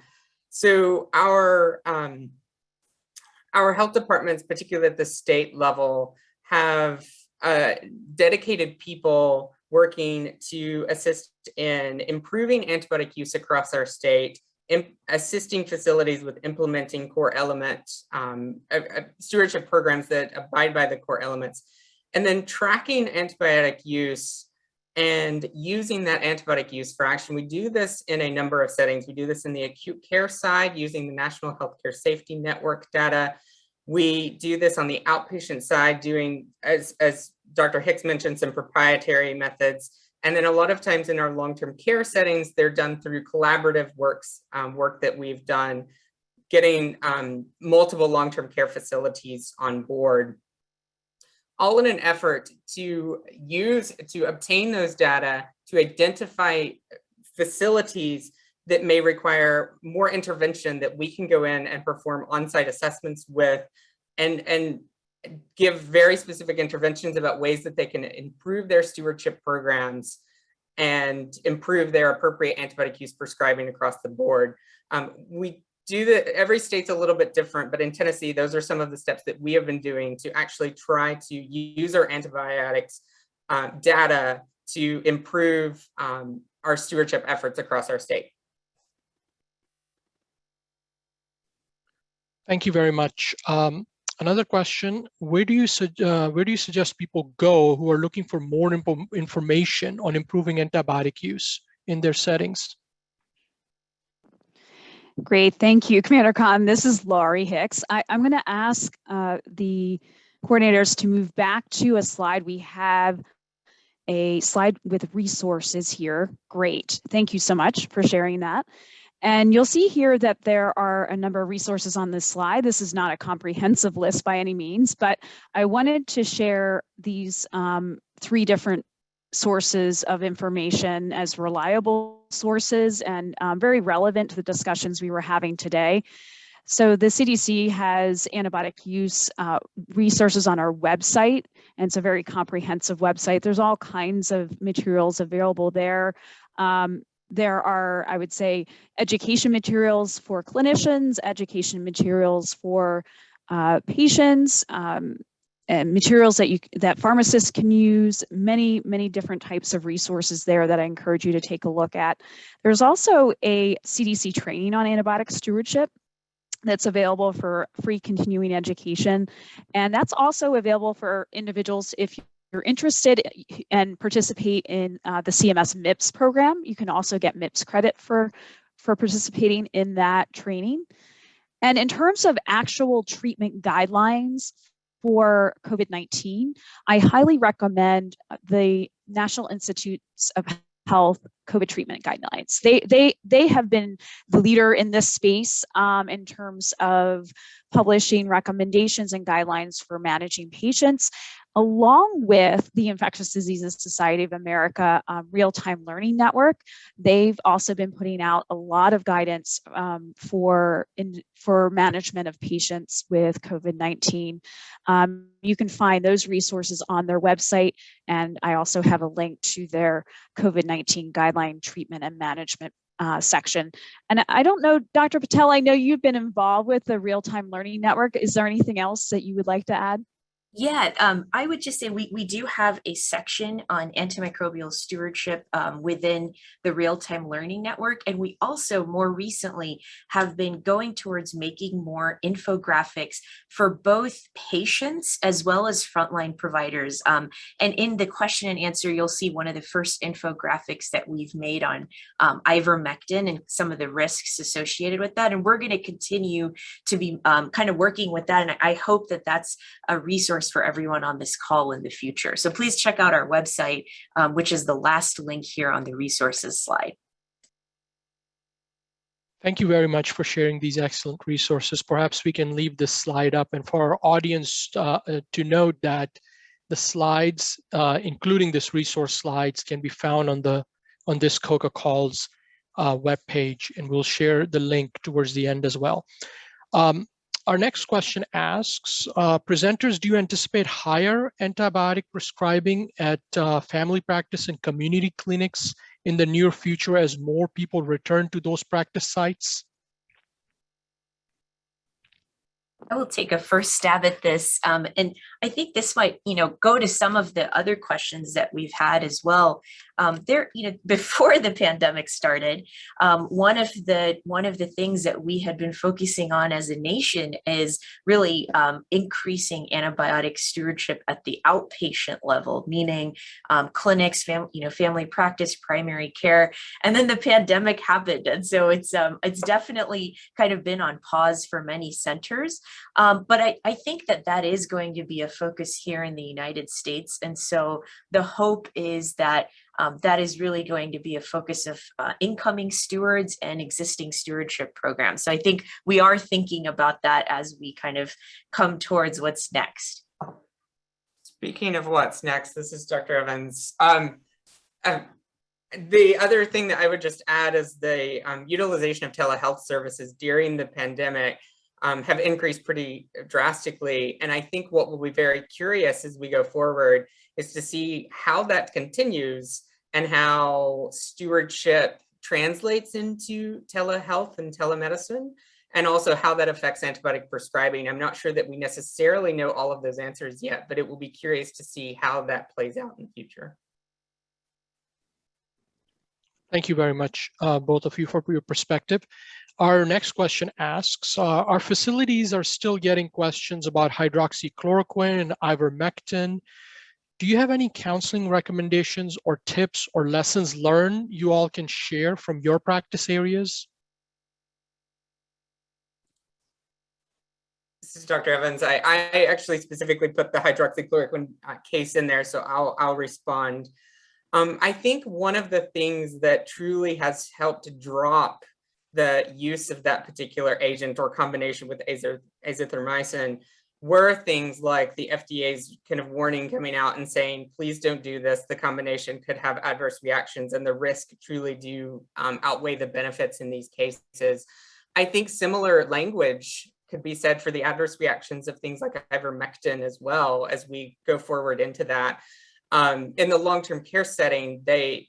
So our health departments, particularly at the state level, have dedicated people working to assist in improving antibiotic use across our state, assisting facilities with implementing core elements, stewardship programs that abide by the core elements, and then tracking antibiotic use and using that antibiotic use for action. We do this in a number of settings. We do this in the acute care side using the National Healthcare Safety Network data. We do this on the outpatient side doing, as Dr. Hicks mentioned, some proprietary methods. And then a lot of times in our long-term care settings, they're done through collaborative work that we've done, getting multiple long-term care facilities on board, all in an effort to obtain those data to identify facilities that may require more intervention that we can go in and perform on-site assessments with and give very specific interventions about ways that they can improve their stewardship programs and improve their appropriate antibiotic use prescribing across the board. We do that, every state's a little bit different, but in Tennessee, those are some of the steps that we have been doing to actually try to use our antibiotics data to improve our stewardship efforts across our state. Thank you very much. Another question, where do you suggest people go who are looking for more information on improving antibiotic use in their settings? Great, thank you, Commander Khan. This is Laurie Hicks. I'm going to ask the coordinators to move back to a slide. We have a slide with resources here. Great, thank you so much for sharing that. And you'll see here that there are a number of resources on this slide. This is not a comprehensive list by any means, but I wanted to share these 3 different sources of information as reliable sources and very relevant to the discussions we were having today. So the CDC has antibiotic use resources on our website, and it's a very comprehensive website. There's all kinds of materials available there. There are, I would say, education materials for clinicians, education materials for patients, and materials that pharmacists can use, many different types of resources there that I encourage you to take a look at. There's also a CDC training on antibiotic stewardship that's available for free continuing education. And that's also available for individuals if you're interested and participate in the CMS MIPS program. You can also get MIPS credit for participating in that training. And in terms of actual treatment guidelines for COVID-19, I highly recommend the National Institutes of Health COVID treatment guidelines. They have been the leader in this space in terms of publishing recommendations and guidelines for managing patients, along with the Infectious Diseases Society of America real-time learning network. They've also been putting out a lot of guidance for management of patients with COVID-19. You can find those resources on their website, and I also have a link to their COVID-19 guideline treatment and management section. And I don't know, Dr. Patel, I know you've been involved with the real-time learning network. Is there anything else that you would like to add? Yeah, I would just say we do have a section on antimicrobial stewardship within the real-time learning network. And we also more recently have been going towards making more infographics for both patients as well as frontline providers. And in the question and answer, you'll see one of the first infographics that we've made on ivermectin and some of the risks associated with that. And we're going to continue to be kind of working with that. And I hope that that's a resource for everyone on this call in the future. So please check out our website, which is the last link here on the resources slide. Thank you very much for sharing these excellent resources. Perhaps we can leave this slide up, and for our audience to note that The slides, including this resource slides, can be found on this COCA Call's webpage, and we'll share the link towards the end as well. Our next question asks, presenters, do you anticipate higher antibiotic prescribing at family practice and community clinics in the near future as more people return to those practice sites? I will take a first stab at this. And I think this might, go to some of the other questions that we've had as well. Before the pandemic started, one of the things that we had been focusing on as a nation is really increasing antibiotic stewardship at the outpatient level, meaning clinics, family practice, primary care. And then the pandemic happened, and so it's definitely kind of been on pause for many centers. But I think that is going to be a focus here in the United States. And so the hope is that that is really going to be a focus of incoming stewards and existing stewardship programs. So I think we are thinking about that as we kind of come towards what's next. Speaking of what's next, this is Dr. Evans. The other thing that I would just add is the utilization of telehealth services during the pandemic have increased pretty drastically. And I think what will be very curious as we go forward is to see how that continues and how stewardship translates into telehealth and telemedicine, and also how that affects antibiotic prescribing. I'm not sure that we necessarily know all of those answers yet, but it will be curious to see how that plays out in the future. Thank you very much, both of you, for your perspective. Our next question asks, our facilities are still getting questions about hydroxychloroquine and ivermectin. Do you have any counseling recommendations or tips or lessons learned you all can share from your practice areas? This is Dr. Evans. I actually specifically put the hydroxychloroquine case in there, so I'll respond. I think one of the things that truly has helped to drop the use of that particular agent or combination with azithromycin were things like the FDA's kind of warning coming out and saying, please don't do this. The combination could have adverse reactions, and the risk truly do outweigh the benefits in these cases. I think similar language could be said for the adverse reactions of things like ivermectin as well as we go forward into that. In the long-term care setting, the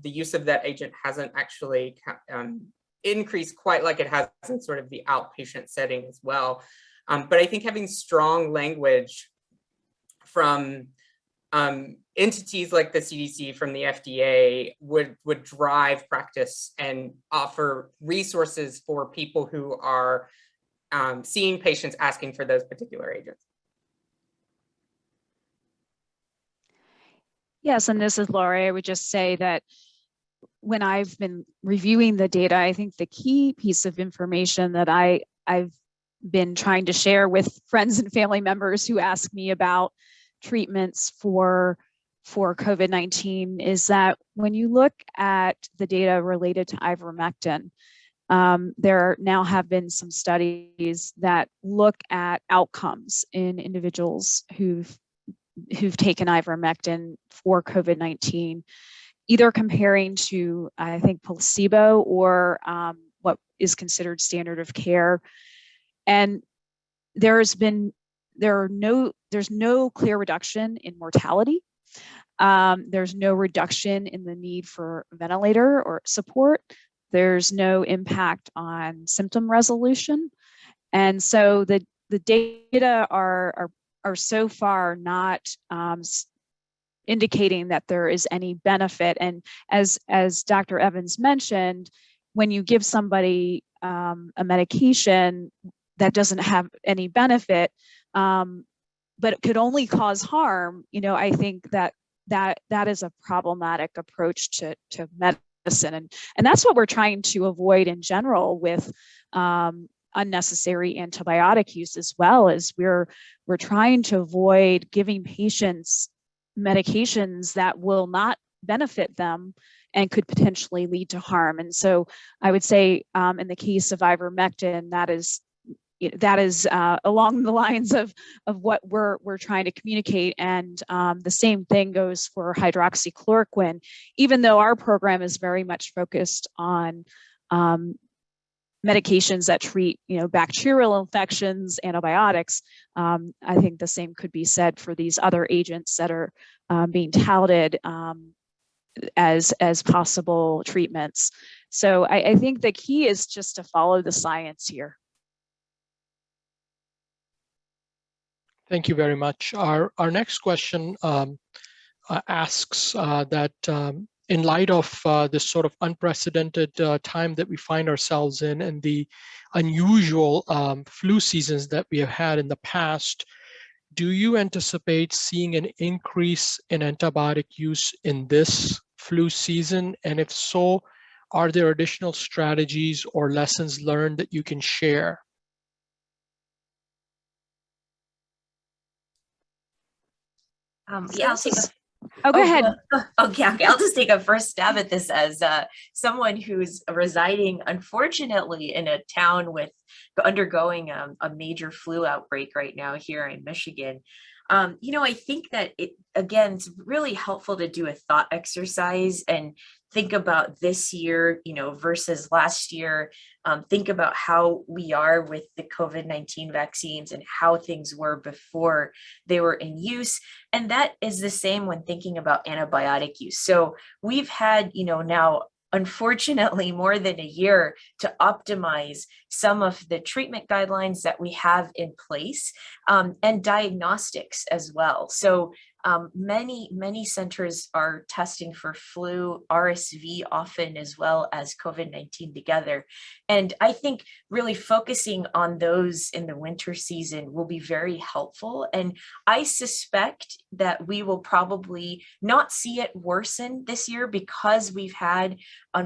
use of that agent hasn't actually increased quite like it has in sort of the outpatient setting as well. But I think having strong language from entities like the CDC, from the FDA, would drive practice and offer resources for people who are seeing patients asking for those particular agents. Yes, and this is Laurie. I would just say that when I've been reviewing the data, I think the key piece of information that I've been trying to share with friends and family members who ask me about treatments for COVID-19 is that when you look at the data related to ivermectin, there now have been some studies that look at outcomes in individuals who've taken ivermectin for COVID-19, either comparing to, I think, placebo or what is considered standard of care. And there's no clear reduction in mortality. There's no reduction in the need for ventilator or support. There's no impact on symptom resolution. And so the data are so far not indicating that there is any benefit. And as Dr. Evans mentioned, when you give somebody a medication that doesn't have any benefit, but it could only cause harm, I think that is a problematic approach to medicine. And that's what we're trying to avoid in general with unnecessary antibiotic use as well, as we're trying to avoid giving patients medications that will not benefit them and could potentially lead to harm. And so I would say in the case of ivermectin, that is that is along the lines of what we're trying to communicate. And the same thing goes for hydroxychloroquine, even though our program is very much focused on medications that treat, bacterial infections, antibiotics. I think the same could be said for these other agents that are being touted as possible treatments. So I think the key is just to follow the science here. Thank you very much. Our next question asks that in light of this sort of unprecedented time that we find ourselves in and the unusual flu seasons that we have had in the past, do you anticipate seeing an increase in antibiotic use in this flu season? And if so, are there additional strategies or lessons learned that you can share? Yeah, I'll take go ahead. Okay, I'll just take a first stab at this as someone who's residing, unfortunately, in a town with undergoing a major flu outbreak right now here in Michigan. I think that it's really helpful to do a thought exercise and think about this year, versus last year. Think about how we are with the COVID-19 vaccines and how things were before they were in use. And that is the same when thinking about antibiotic use. So we've had, now, unfortunately, more than a year to optimize some of the treatment guidelines that we have in place, and diagnostics as well. So many centers are testing for flu, RSV often, as well as COVID-19 together. And I think really focusing on those in the winter season will be very helpful. And I suspect that we will probably not see it worsen this year because we've had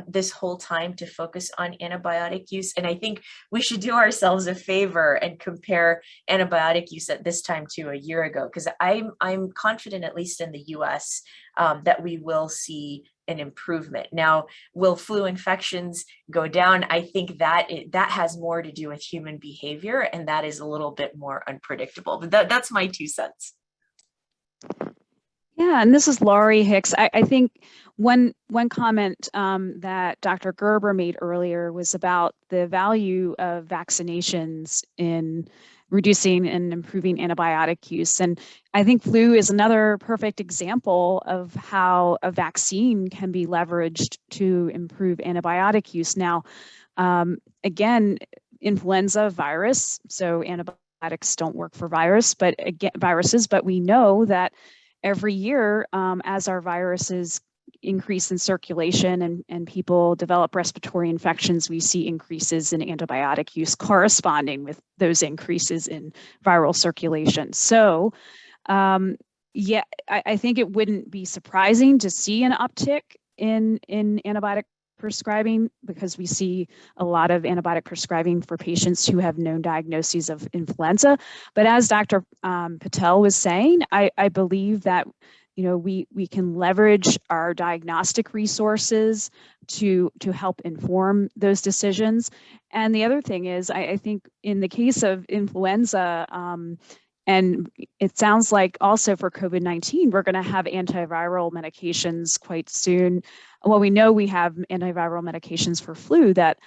this whole time to focus on antibiotic use. And I think we should do ourselves a favor and compare antibiotic use at this time to a year ago, because I'm confident, at least in the US, that we will see an improvement. Now, will flu infections go down? I think that has more to do with human behavior, and that is a little bit more unpredictable. But that's my 2 cents. Yeah, and this is Laurie Hicks. I think one comment that Dr. Gerber made earlier was about the value of vaccinations in reducing and improving antibiotic use. And I think flu is another perfect example of how a vaccine can be leveraged to improve antibiotic use. Now, again, influenza virus, so antibiotics don't work for viruses, but we know that every year, as our viruses increase in circulation and people develop respiratory infections, we see increases in antibiotic use corresponding with those increases in viral circulation. So, yeah, I think it wouldn't be surprising to see an uptick in antibiotic prescribing, because we see a lot of antibiotic prescribing for patients who have known diagnoses of influenza. But as Dr. Patel was saying, I believe that we can leverage our diagnostic resources to help inform those decisions. And the other thing is, I think in the case of influenza, and it sounds like also for COVID-19, we're going to have antiviral medications quite soon. Well, we know we have antiviral medications for flu that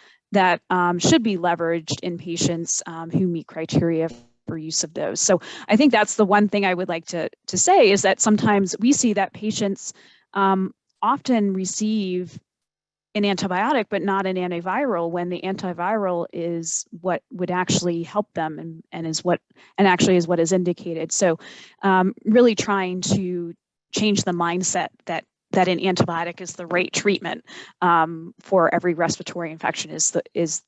should be leveraged in patients who meet criteria for use of those. So I think that's the one thing I would like to say, is that sometimes we see that patients often receive an antibiotic, but not an antiviral, when the antiviral is what would actually help them and actually is what is indicated. So really trying to change the mindset that an antibiotic is the right treatment for every respiratory infection is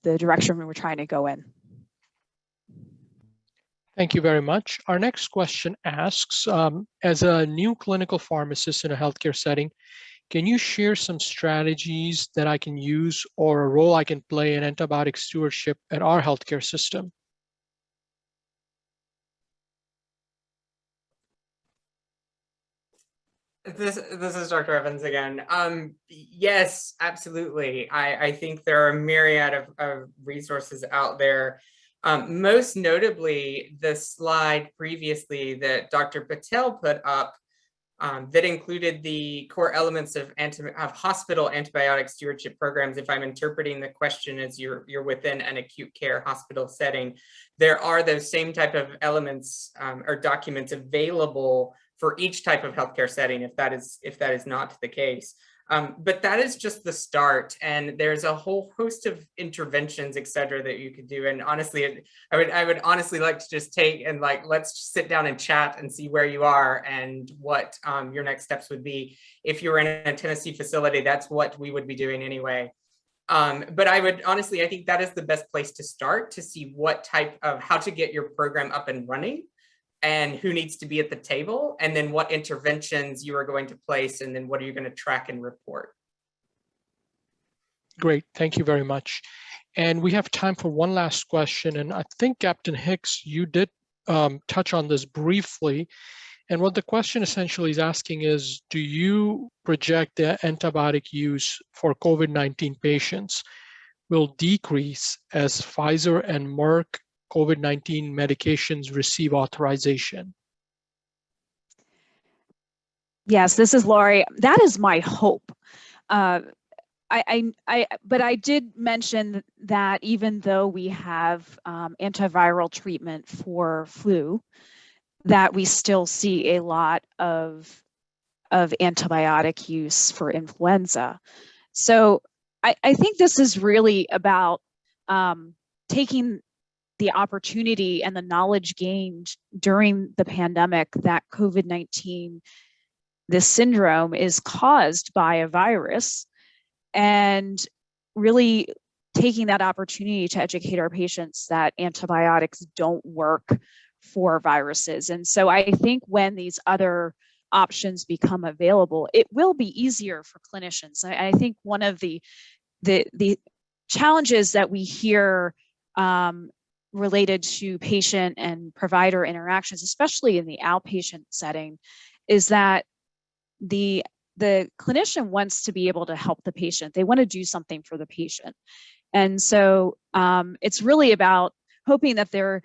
the direction we're trying to go in. Thank you very much. Our next question asks, as a new clinical pharmacist in a healthcare setting, can you share some strategies that I can use or a role I can play in antibiotic stewardship at our healthcare system? This is Dr. Evans again. Yes, absolutely. I think there are a myriad of resources out there. Most notably, the slide previously that Dr. Patel put up that included the core elements of hospital antibiotic stewardship programs. If I'm interpreting the question as you're within an acute care hospital setting, there are those same type of elements or documents available for each type of healthcare setting, if that is not the case. But that is just the start, and there's a whole host of interventions, et cetera, that you could do. And honestly, I would honestly like to just take and let's sit down and chat and see where you are and what your next steps would be. If you were in a Tennessee facility, that's what we would be doing anyway. But I think that is the best place to start, to see what type of how to get your program up and running, and who needs to be at the table, and then what interventions you are going to place, and then what are you going to track and report. Great, thank you very much. And we have time for one last question. And I think Captain Hicks, you did touch on this briefly. And what the question essentially is asking is, do you project the antibiotic use for COVID-19 patients will decrease as Pfizer and Merck COVID-19 medications receive authorization? Yes, this is Lori. That is my hope. But I did mention that even though we have antiviral treatment for flu, that we still see a lot of antibiotic use for influenza. So I think this is really about taking the opportunity and the knowledge gained during the pandemic that COVID-19, this syndrome, is caused by a virus, and really taking that opportunity to educate our patients that antibiotics don't work for viruses. And so I think when these other options become available, it will be easier for clinicians. I think one of the challenges that we hear related to patient and provider interactions, especially in the outpatient setting, is that the clinician wants to be able to help the patient. They want to do something for the patient. And so it's really about hoping that they're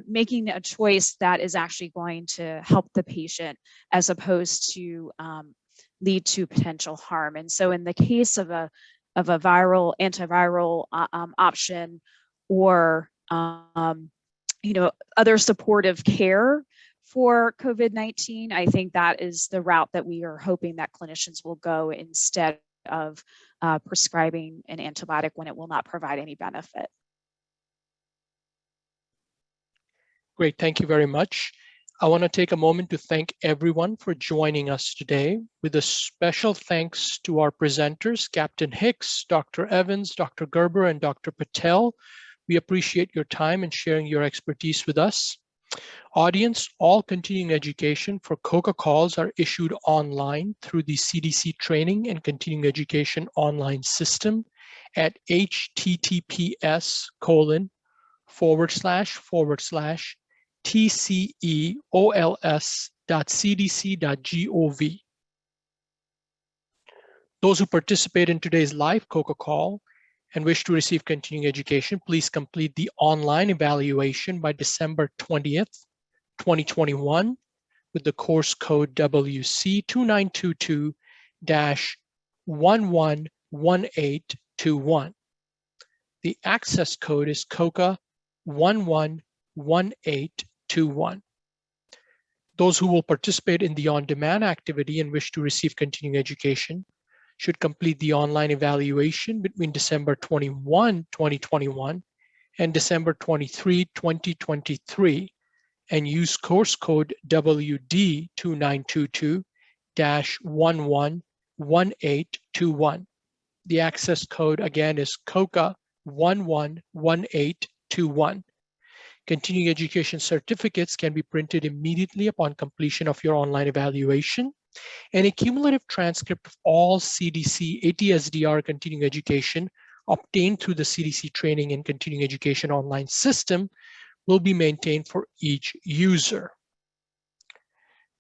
making a choice that is actually going to help the patient, as opposed to lead to potential harm. And so in the case of a antiviral option, or other supportive care for COVID-19, I think that is the route that we are hoping that clinicians will go, instead of prescribing an antibiotic when it will not provide any benefit. Great, thank you very much. I want to take a moment to thank everyone for joining us today, with a special thanks to our presenters, Captain Hicks, Dr. Evans, Dr. Gerber, and Dr. Patel. We appreciate your time and sharing your expertise with us. Audience, all continuing education for COCA calls are issued online through the CDC Training and Continuing Education online system at https://tceols.cdc.gov. Those who participate in today's live COCA call and wish to receive continuing education, please complete the online evaluation by December 20th, 2021 with the course code WC292-111821. The access code is COCA 111821. Those who will participate in the on-demand activity and wish to receive continuing education should complete the online evaluation between December 21, 2021 and December 23, 2023, and use course code WD2922-111821. The access code again is COCA 111821. Continuing education certificates can be printed immediately upon completion of your online evaluation, and a cumulative transcript of all CDC ATSDR continuing education obtained through the CDC Training and Continuing Education online system will be maintained for each user.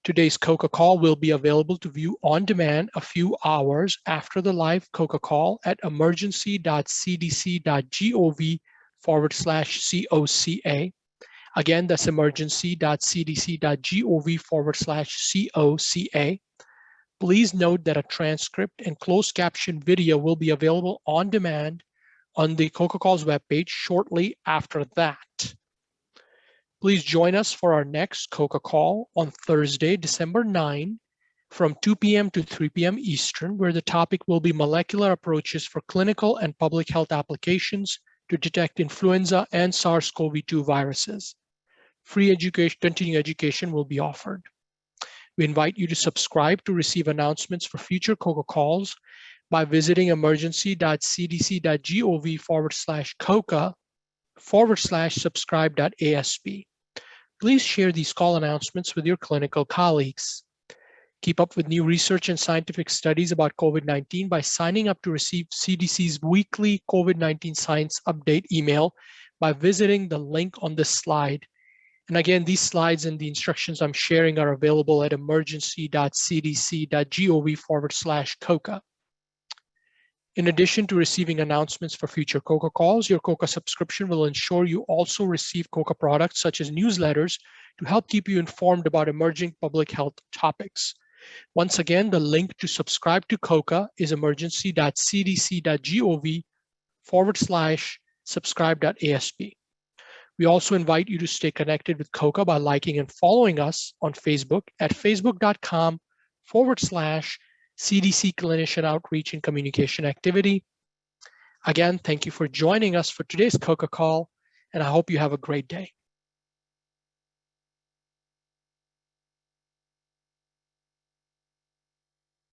Today's COCA call will be available to view on demand a few hours after the live COCA call at emergency.cdc.gov emergency.cdc.gov/COCA. Again, that's emergency.cdc.gov/COCA. Please note that a transcript and closed caption video will be available on demand on the COCA Call's webpage shortly after that. Please join us for our next COCA Call on Thursday, December 9, from 2 p.m. to 3 p.m. Eastern, where the topic will be molecular approaches for clinical and public health applications to detect influenza and SARS-CoV-2 viruses. Free continuing education will be offered. We invite you to subscribe to receive announcements for future COCA Calls by visiting emergency.cdc.gov/COCA/subscribe.asp. Please share these call announcements with your clinical colleagues. Keep up with new research and scientific studies about COVID-19 by signing up to receive CDC's weekly COVID-19 Science Update email by visiting the link on this slide. And again, these slides and the instructions I'm sharing are available at emergency.cdc.gov/COCA. In addition to receiving announcements for future COCA Calls, your COCA subscription will ensure you also receive COCA products such as newsletters to help keep you informed about emerging public health topics. Once again, the link to subscribe to COCA is emergency.cdc.gov/subscribe.asp. We also invite you to stay connected with COCA by liking and following us on Facebook at facebook.com/CDC Clinician Outreach and Communication Activity. Again, thank you for joining us for today's COCA Call, and I hope you have a great day.